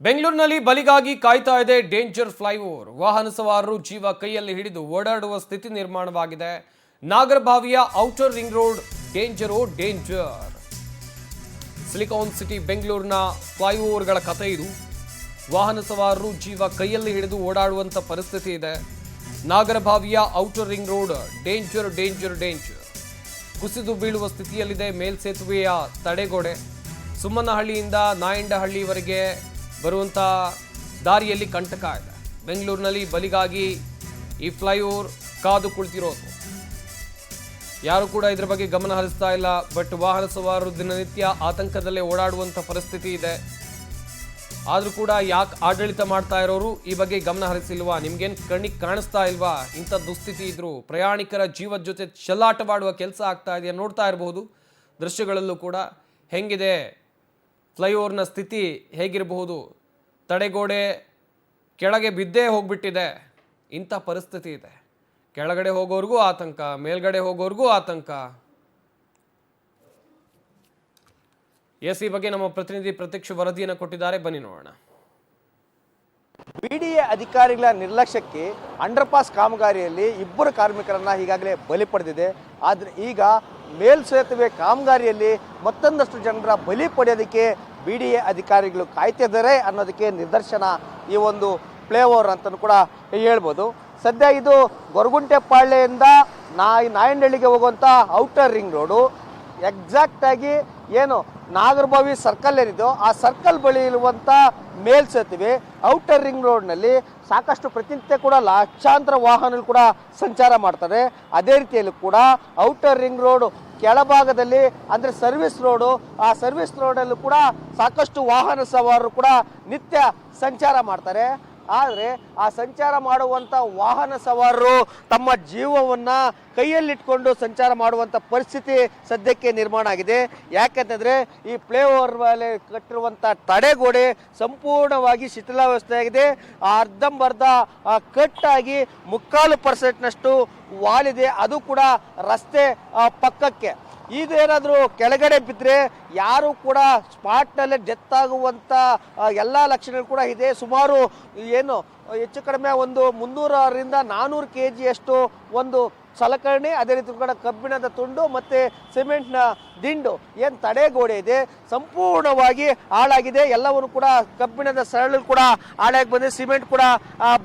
ಬೆಂಗಳೂರಿನಲ್ಲಿ ಬಲಿಗಾಗಿ ಕಾಯ್ತಾ ಇದೆ ಡೇಂಜರ್ ಫ್ಲೈಓವರ್. ವಾಹನ ಸವಾರರು ಜೀವ ಕೈಯಲ್ಲಿ ಹಿಡಿದು ಓಡಾಡುವ ಸ್ಥಿತಿ ನಿರ್ಮಾಣವಾಗಿದೆ. ನಾಗರಭಾವಿಯ outer ring road danger. Silicon city ಬೆಂಗಳೂರಿನ ಫ್ಲೈಓವರ್ಗಳ ಕಥೆ ಇದು. ವಾಹನ ಸವಾರರು ಜೀವ ಕೈಯಲ್ಲಿ ಹಿಡಿದು ಓಡಾಡುವಂತ ಪರಿಸ್ಥಿತಿ ಇದೆ. ನಾಗರಭಾವಿಯ ಔಟರ್ ರಿಂಗ್ ರೋಡ್ ಡೇಂಜರ್. ಕುಸಿದು ಬೀಳುವ ಸ್ಥಿತಿಯಲ್ಲಿದೆ ಮೇಲ್ಸೇತುವೆಯ ತಡೆಗೋಡೆ. ಸುಮ್ಮನಹಳ್ಳಿಯಿಂದ ನಾಯಂಡಹಳ್ಳಿವರೆಗೆ ಬರುವಂಥ ದಾರಿಯಲ್ಲಿ ಕಂಟಕ ಇದೆ. ಬೆಂಗಳೂರಿನಲ್ಲಿ ಬಲಿಗಾಗಿ ಈ ಫ್ಲೈಓವರ್ ಕಾದು ಕುಳಿತಿರೋದು. ಯಾರು ಕೂಡ ಇದರ ಬಗ್ಗೆ ಗಮನ ಹರಿಸ್ತಾ ಇಲ್ಲ. ಬಟ್ ವಾಹನ ಸವಾರರು ದಿನನಿತ್ಯ ಆತಂಕದಲ್ಲೇ ಓಡಾಡುವಂಥ ಪರಿಸ್ಥಿತಿ ಇದೆ. ಆದರೂ ಕೂಡ ಯಾಕೆ ಆಡಳಿತ ಮಾಡ್ತಾ ಇರೋರು ಈ ಬಗ್ಗೆ ಗಮನ ಹರಿಸಿಲ್ವಾ? ನಿಮ್ಗೇನು ಕಣ್ಣಿಗೆ ಕಾಣಿಸ್ತಾ ಇಲ್ವಾ? ಇಂಥ ದುಸ್ಥಿತಿ ಇದ್ರು ಪ್ರಯಾಣಿಕರ ಜೀವದ ಜೊತೆ ಚೆಲ್ಲಾಟವಾಡುವ ಕೆಲಸ ಆಗ್ತಾ ಇದೆಯಾ? ನೋಡ್ತಾ ಇರಬಹುದು ದೃಶ್ಯಗಳಲ್ಲೂ ಕೂಡ ಹೆಂಗಿದೆ ಫ್ಲೈಓವರ್ನ ಸ್ಥಿತಿ ಹೇಗಿರಬಹುದು. ತಡೆಗೋಡೆ ಕೆಳಗೆ ಬಿದ್ದೇ ಹೋಗ್ಬಿಟ್ಟಿದೆ. ಇಂಥ ಪರಿಸ್ಥಿತಿ ಇದೆ. ಕೆಳಗಡೆ ಹೋಗೋರ್ಗೂ ಆತಂಕ, ಮೇಲ್ಗಡೆ ಹೋಗೋರ್ಗೂ ಆತಂಕ. ಈ ಬಗ್ಗೆ ನಮ್ಮ ಪ್ರತಿನಿಧಿ ಪ್ರತ್ಯಕ್ಷ ವರದಿಯನ್ನು ಕೊಟ್ಟಿದ್ದಾರೆ, ಬನ್ನಿ ನೋಡೋಣ. ಬಿಡಿಎ ಅಧಿಕಾರಿಗಳ ನಿರ್ಲಕ್ಷ್ಯಕ್ಕೆ ಅಂಡರ್ಪಾಸ್ ಕಾಮಗಾರಿಯಲ್ಲಿ ಇಬ್ಬರು ಕಾರ್ಮಿಕರನ್ನ ಈಗಾಗಲೇ ಬಲಿ ಪಡೆದಿದೆ. ಆದರೆ ಈಗ ಮೇಲ್ಸೇತುವೆ ಕಾಮಗಾರಿಯಲ್ಲಿ ಮತ್ತೊಂದಷ್ಟು ಜನರ ಬಲಿ ಪಡೆಯೋದಕ್ಕೆ ಬಿಡಿಎ ಅಧಿಕಾರಿಗಳು ಕಾಯ್ತಿದ್ದಾರೆ ಅನ್ನೋದಕ್ಕೆ ನಿದರ್ಶನ ಈ ಒಂದು ಫ್ಲೈಓವರ್ ಅಂತಲೂ ಕೂಡ ಹೇಳ್ಬೋದು. ಸದ್ಯ ಇದು ಗೊರಗುಂಟೆಪಾಳ್ಯದಿಂದ ನಾಯಂಡಹಳ್ಳಿಗೆ ಹೋಗುವಂಥ ಔಟರ್ ರಿಂಗ್ ರೋಡು. ಎಕ್ಸಾಕ್ಟಾಗಿ ಏನು ನಾಗರಭಾವಿ ಸರ್ಕಲ್ ಏನಿದೆಯೋ ಆ ಸರ್ಕಲ್ ಬಳಿ ಇರುವಂಥ ಮೇಲ್ಸೇತುವೆ ಔಟರ್ ರಿಂಗ್ ರೋಡ್ನಲ್ಲಿ ಸಾಕಷ್ಟು ಪ್ರತಿನಿತ್ಯ ಕೂಡ ಲಕ್ಷಾಂತರ ವಾಹನಗಳು ಕೂಡ ಸಂಚಾರ ಮಾಡ್ತಾರೆ. ಅದೇ ರೀತಿಯಲ್ಲಿ ಕೂಡ ಔಟರ್ ರಿಂಗ್ ರೋಡ್ ಕೆಳಭಾಗದಲ್ಲಿ ಅಂದರೆ ಸರ್ವಿಸ್ ರೋಡು, ಆ ಸರ್ವಿಸ್ ರೋಡಲ್ಲೂ ಕೂಡ ಸಾಕಷ್ಟು ವಾಹನ ಸವಾರರು ಕೂಡ ನಿತ್ಯ ಸಂಚಾರ ಮಾಡ್ತಾರೆ. ಆದರೆ ಆ ಸಂಚಾರ ಮಾಡುವಂಥ ವಾಹನ ಸವಾರರು ತಮ್ಮ ಜೀವವನ್ನು ಕೈಯಲ್ಲಿಟ್ಕೊಂಡು ಸಂಚಾರ ಮಾಡುವಂಥ ಪರಿಸ್ಥಿತಿ ಸದ್ಯಕ್ಕೆ ನಿರ್ಮಾಣ ಆಗಿದೆ. ಯಾಕೆಂತಂದರೆ ಈ ಫ್ಲೈಓವರ್ ಮೇಲೆ ಕಟ್ಟಿರುವಂಥ ತಡೆಗೋಡೆ ಸಂಪೂರ್ಣವಾಗಿ ಶಿಥಿಲಾವಸ್ಥೆಯಾಗಿದೆ. ಅರ್ಧಂಬರ್ಧ ಕಟ್ಟಾಗಿ 3/4% ವಾಲಿದೆ. ಅದು ಕೂಡ ರಸ್ತೆ ಪಕ್ಕಕ್ಕೆ. ಇದೇನಾದರೂ ಕೆಳಗಡೆ ಬಿದ್ದರೆ ಯಾರು ಕೂಡ ಸ್ಪಾಟ್ನಲ್ಲೇ ಡೆತ್ ಆಗುವಂಥ ಎಲ್ಲ ಲಕ್ಷಣಗಳು ಕೂಡ ಇದೆ. ಸುಮಾರು ಏನು ಹೆಚ್ಚು ಕಡಿಮೆ ಒಂದು 300ರಿಂದ 400 kgಯಷ್ಟು ಒಂದು ಸಲಕರಣೆ, ಅದೇ ರೀತಿ ಕೂಡ ಕಬ್ಬಿಣದ ತುಂಡು ಮತ್ತು ಸಿಮೆಂಟ್ನ ದಿಂಡು ಏನು ತಡೆಗೋಡೆ ಇದೆ ಸಂಪೂರ್ಣವಾಗಿ ಹಾಳಾಗಿದೆ. ಎಲ್ಲವನ್ನು ಕೂಡ ಕಬ್ಬಿಣದ ಸರಳು ಕೂಡ ಹಾಳಾಗಿ ಬಂದಿದೆ, ಸಿಮೆಂಟ್ ಕೂಡ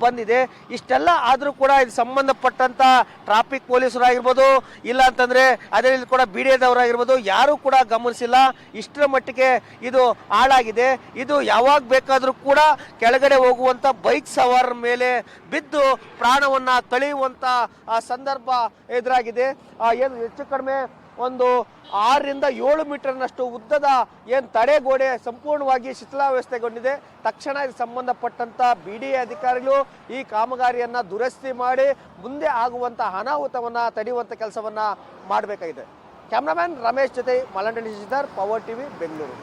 ಬಂದಿದೆ. ಇಷ್ಟೆಲ್ಲ ಆದರೂ ಕೂಡ ಇದು ಸಂಬಂಧಪಟ್ಟಂಥ ಟ್ರಾಫಿಕ್ ಪೊಲೀಸರಾಗಿರ್ಬೋದು, ಇಲ್ಲ ಅಂತಂದರೆ ಅದೇ ರೀತಿ ಕೂಡ ಬಿಡಿಎದವರಾಗಿರ್ಬೋದು, ಯಾರೂ ಕೂಡ ಗಮನಿಸಿಲ್ಲ. ಇಷ್ಟರ ಮಟ್ಟಿಗೆ ಇದು ಹಾಳಾಗಿದೆ. ಇದು ಯಾವಾಗ ಬೇಕಾದರೂ ಕೂಡ ಕೆಳಗಡೆ ಹೋಗುವಂಥ ಬೈಕ್ ಸವಾರರ ಮೇಲೆ ಬಿದ್ದು ಪ್ರಾಣವನ್ನು ಕಳೆಯುವಂಥ ಸಂದರ್ಭ ಎದುರಾಗಿದೆ. ಏನು ಹೆಚ್ಚು ಕಡಿಮೆ ಒಂದು 6ರಿಂದ 7 ಮೀಟರ್ನಷ್ಟು ಉದ್ದದ ಏನು ತಡೆಗೋಡೆ ಸಂಪೂರ್ಣವಾಗಿ ಶಿಥಿಲಾವಸ್ಥೆಗೊಂಡಿದೆ. ತಕ್ಷಣ ಇದಕ್ಕೆ ಸಂಬಂಧಪಟ್ಟಂಥ ಬಿಡಿಎ ಅಧಿಕಾರಿಗಳು ಈ ಕಾಮಗಾರಿಯನ್ನು ದುರಸ್ತಿ ಮಾಡಿ ಮುಂದೆ ಆಗುವಂಥ ಅನಾಹುತವನ್ನು ತಡೆಯುವಂಥ ಕೆಲಸವನ್ನು ಮಾಡಬೇಕಾಗಿದೆ. ಕ್ಯಾಮ್ರಾಮನ್ ರಮೇಶ್ ಜೊತೆ ಮಲಂಡಳ್ಳಿ ಶ್ರೀಧರ್, ಪವರ್ ಟಿವಿ, ಬೆಂಗಳೂರು.